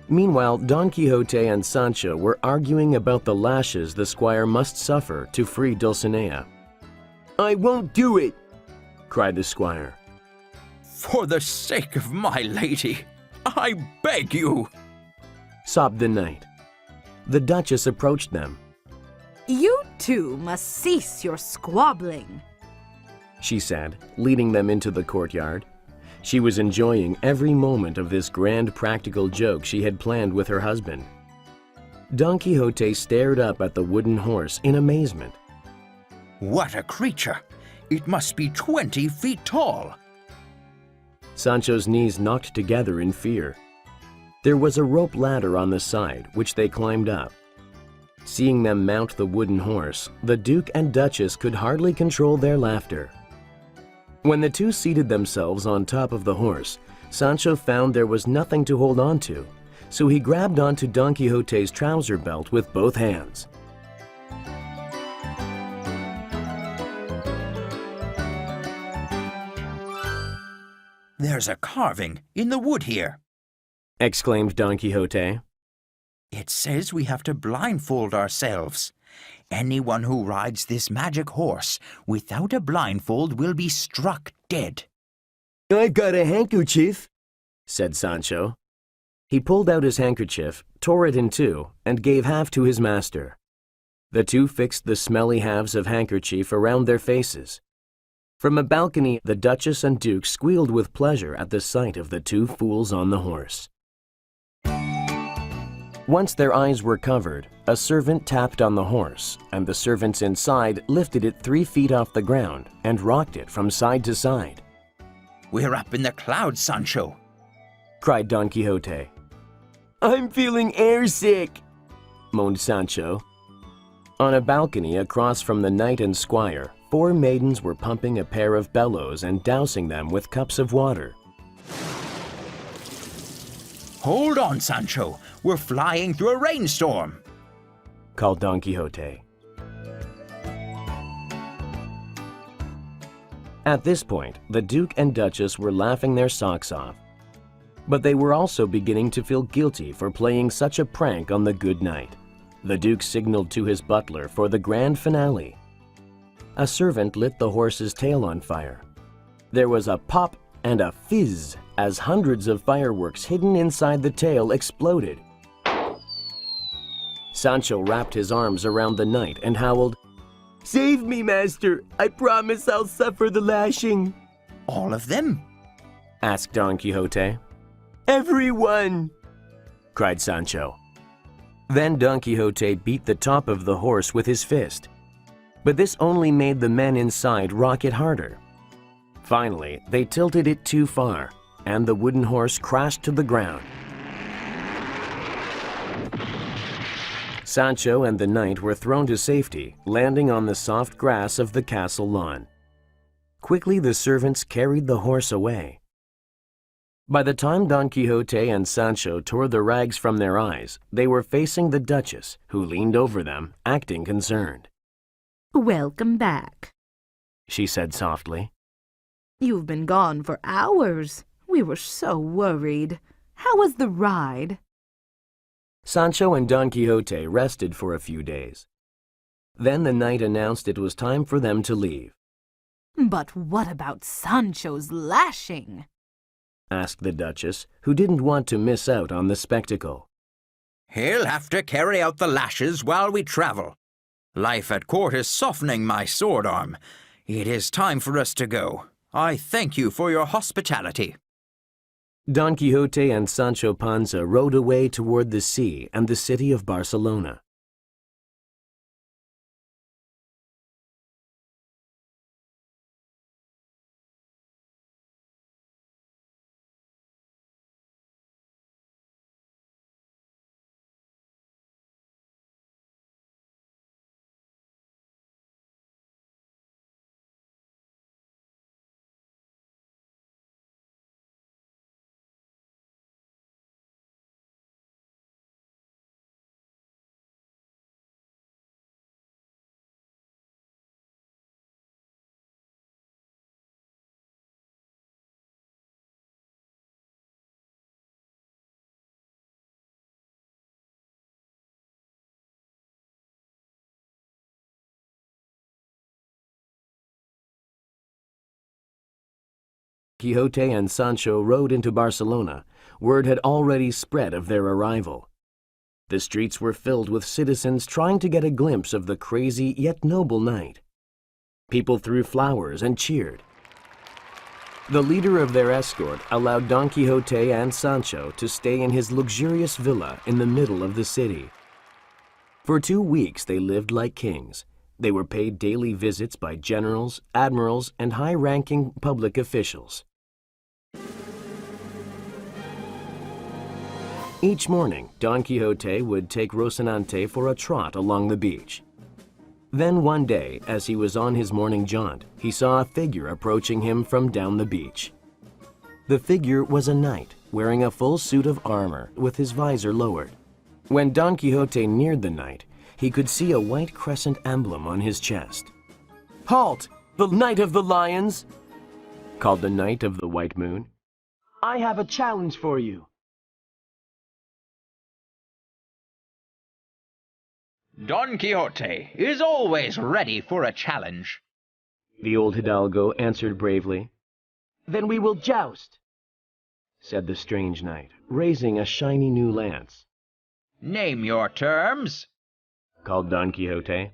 Meanwhile, Don Quixote and Sancho were arguing about the lashes the squire must suffer to free Dulcinea. I won't do it, cried the squire. For the sake of my lady, I beg you, sobbed the knight. The Duchess approached them. You two must cease your squabbling, she said, leading them into the courtyard. She was enjoying every moment of this grand practical joke she had planned with her husband. Don Quixote stared up at the wooden horse in amazement. What a creature! It must be 20 feet tall. Sancho's knees knocked together in fear. There was a rope ladder on the side, which they climbed up. Seeing them mount the wooden horse, the Duke and Duchess could hardly control their laughter. When the two seated themselves on top of the horse, Sancho found there was nothing to hold on to, so he grabbed onto Don Quixote's trouser belt with both hands. There's a carving in the wood here, exclaimed Don Quixote. It says we have to blindfold ourselves. Anyone who rides this magic horse without a blindfold will be struck dead. I've got a handkerchief, said Sancho. He pulled out his handkerchief, tore it in two, and gave half to his master. The two fixed the smelly halves of handkerchief around their faces. From a balcony, the Duchess and Duke squealed with pleasure at the sight of the two fools on the horse. Once their eyes were covered, a servant tapped on the horse, and the servants inside lifted it 3 feet off the ground and rocked it from side to side. We're up in the clouds, Sancho, cried Don Quixote. I'm feeling airsick, moaned Sancho. On a balcony across from the knight and squire, 4 maidens were pumping a pair of bellows and dousing them with cups of water. Hold on, Sancho. We're flying through a rainstorm, called Don Quixote. At this point, the Duke and Duchess were laughing their socks off. But they were also beginning to feel guilty for playing such a prank on the good knight. The Duke signaled to his butler for the grand finale. A servant lit the horse's tail on fire. There was a pop and a fizz as hundreds of fireworks hidden inside the tail exploded. Sancho wrapped his arms around the knight and howled, Save me, master! I promise I'll suffer the lashing. All of them? asked Don Quixote. Everyone! cried Sancho. Then Don Quixote beat the top of the horse with his fist. But this only made the men inside rock it harder. Finally, they tilted it too far, and the wooden horse crashed to the ground. Sancho and the knight were thrown to safety, landing on the soft grass of the castle lawn. Quickly the servants carried the horse away. By the time Don Quixote and Sancho tore the rags from their eyes, they were facing the Duchess, who leaned over them, acting concerned. Welcome back, she said softly. You've been gone for hours. We were so worried. How was the ride? Sancho and Don Quixote rested for a few days. Then the knight announced it was time for them to leave. But what about Sancho's lashing? asked the Duchess, who didn't want to miss out on the spectacle. He'll have to carry out the lashes while we travel. Life at court is softening my sword arm. It is time for us to go. I thank you for your hospitality. Don Quixote and Sancho Panza rode away toward the sea and the city of Barcelona. Quixote and Sancho rode into Barcelona, word had already spread of their arrival. The streets were filled with citizens trying to get a glimpse of the crazy yet noble knight. People threw flowers and cheered. The leader of their escort allowed Don Quixote and Sancho to stay in his luxurious villa in the middle of the city. For 2 weeks they lived like kings. They were paid daily visits by generals, admirals, and high-ranking public officials. Each morning, Don Quixote would take Rocinante for a trot along the beach. Then one day, as he was on his morning jaunt, he saw a figure approaching him from down the beach. The figure was a knight, wearing a full suit of armor with his visor lowered. When Don Quixote neared the knight, he could see a white crescent emblem on his chest. "Halt, the Knight of the Lions!" called the Knight of the White Moon. "I have a challenge for you." Don Quixote is always ready for a challenge, The old hidalgo answered bravely. "Then we will joust," said the strange knight, raising a shiny new lance. Name your terms, Called Don Quixote.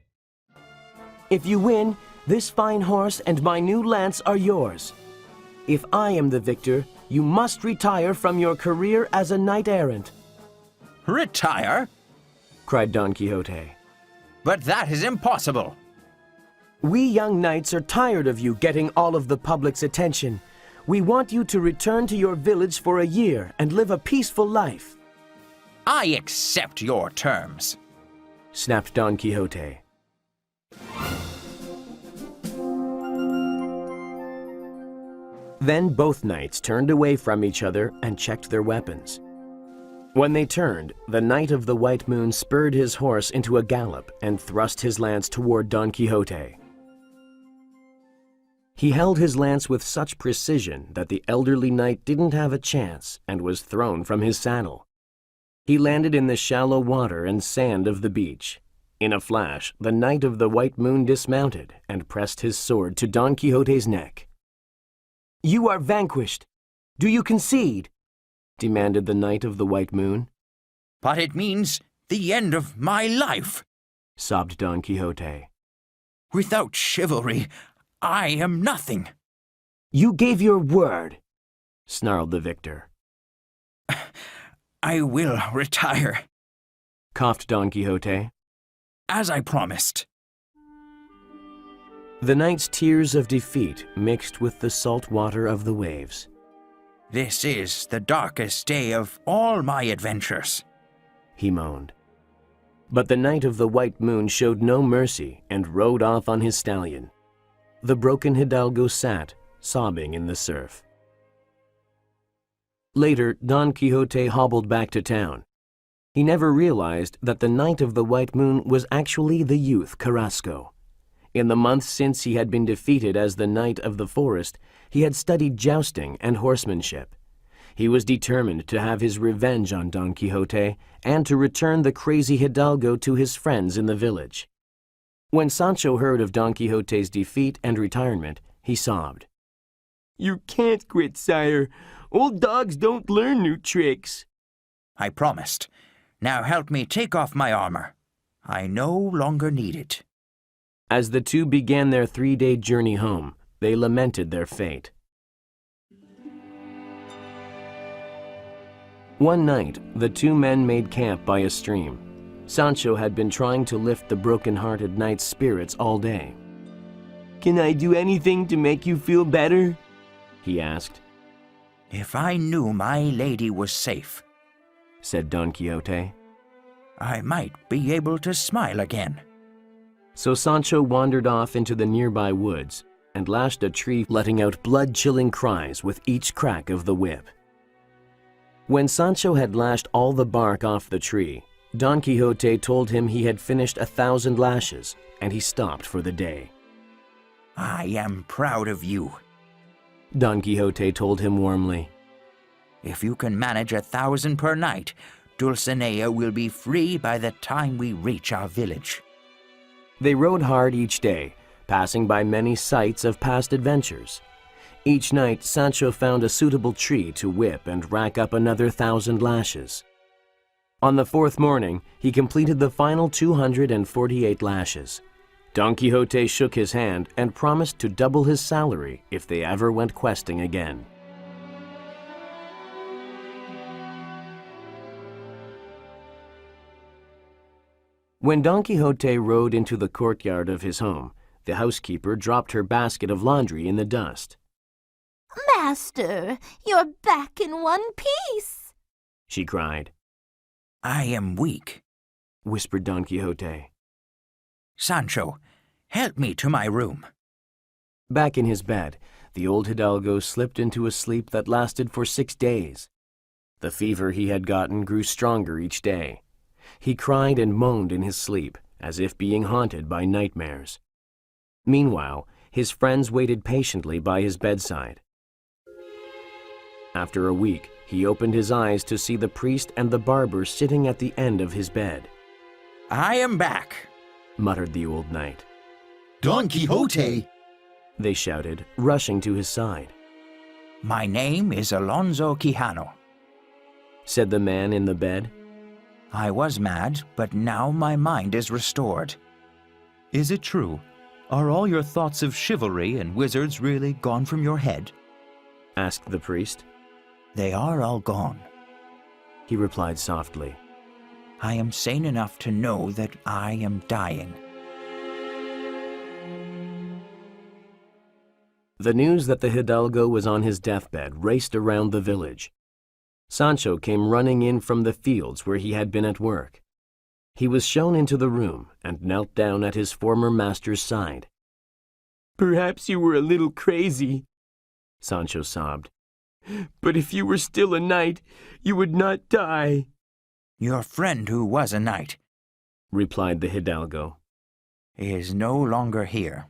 If you win, this fine horse and my new lance are yours. If I am the victor, you must retire from your career as a knight-errant," Retire? cried Don Quixote. But that is impossible. "We young knights are tired of you getting all of the public's attention. We want you to return to your village for a year and live a peaceful life," I accept your terms. snapped Don Quixote. Then both knights turned away from each other and checked their weapons. When they turned, the Knight of the White Moon spurred his horse into a gallop and thrust his lance toward Don Quixote. He held his lance with such precision that the elderly knight didn't have a chance and was thrown from his saddle. He landed in the shallow water and sand of the beach. In a flash, the Knight of the White Moon dismounted and pressed his sword to Don Quixote's neck. "You are vanquished. Do you concede?" demanded the Knight of the White Moon. But it means the end of my life. Sobbed Don Quixote. Without chivalry, I am nothing. "You gave your word," snarled the victor. I will retire, Coughed Don Quixote. as I promised. The knight's tears of defeat mixed with the salt water of the waves. This is the darkest day of all my adventures. He moaned. But the Knight of the White Moon showed no mercy and rode off on his stallion. The broken hidalgo sat, sobbing in the surf. Later, Don Quixote hobbled back to town. He never realized that the Knight of the White Moon was actually the youth Carrasco. In the months since he had been defeated as the Knight of the Forest, he had studied jousting and horsemanship. He was determined to have his revenge on Don Quixote and to return the crazy hidalgo to his friends in the village. When Sancho heard of Don Quixote's defeat and retirement, he sobbed. "You can't quit, sire. Old dogs don't learn new tricks." I promised. Now help me take off my armor. I no longer need it. As the two began their 3-day journey home, they lamented their fate. One night, the two men made camp by a stream. Sancho had been trying to lift the broken-hearted knight's spirits all day. "Can I do anything to make you feel better?" he asked, If I knew my lady was safe, said Don Quixote. I might be able to smile again. So Sancho wandered off into the nearby woods and lashed a tree, letting out blood-chilling cries with each crack of the whip. When Sancho had lashed all the bark off the tree, Don Quixote told him he had finished 1,000 lashes, and he stopped for the day. I am proud of you. Don Quixote told him warmly. If you can manage 1,000 per night, Dulcinea will be free by the time we reach our village. They rode hard each day, passing by many sites of past adventures. Each night, Sancho found a suitable tree to whip and rack up another 1,000 lashes. On the fourth morning, he completed the final 248 lashes. Don Quixote shook his hand and promised to double his salary if they ever went questing again. When Don Quixote rode into the courtyard of his home, the housekeeper dropped her basket of laundry in the dust. Master, you're back in one piece, She cried. I am weak. Whispered Don Quixote. Sancho, help me to my room. Back in his bed, the old hidalgo slipped into a sleep that lasted for 6 days. The fever he had gotten grew stronger each day. He cried and moaned in his sleep, as if being haunted by nightmares. Meanwhile, his friends waited patiently by his bedside. After a week, he opened his eyes to see the priest and the barber sitting at the end of his bed. I am back, muttered the old knight. Don Quixote! They shouted, rushing to his side. My name is Alonso Quijano, said the man in the bed. I was mad, but now my mind is restored. Is it true? Are all your thoughts of chivalry and wizards really gone from your head? Asked the priest. They are all gone, he replied softly. I am sane enough to know that I am dying. The news that the hidalgo was on his deathbed raced around the village. Sancho came running in from the fields where he had been at work. He was shown into the room and knelt down at his former master's side. Perhaps you were a little crazy, Sancho sobbed. but if you were still a knight, you would not die. Your friend who was a knight, replied the hidalgo, is no longer here.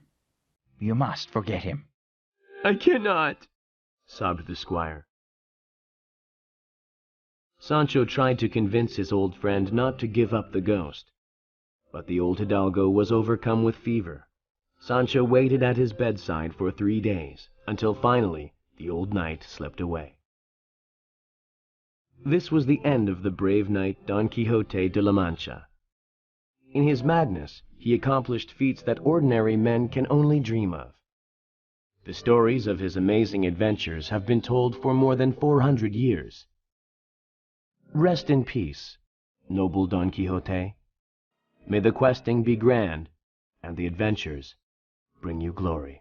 You must forget him. I cannot, sobbed the squire. Sancho tried to convince his old friend not to give up the ghost, but the old hidalgo was overcome with fever. Sancho waited at his bedside for 3 days, until finally the old knight slipped away. This was the end of the brave knight Don Quixote de la Mancha. In his madness, he accomplished feats that ordinary men can only dream of. The stories of his amazing adventures have been told for more than 400 years. Rest in peace, noble Don Quixote. May the questing be grand, and the adventures bring you glory.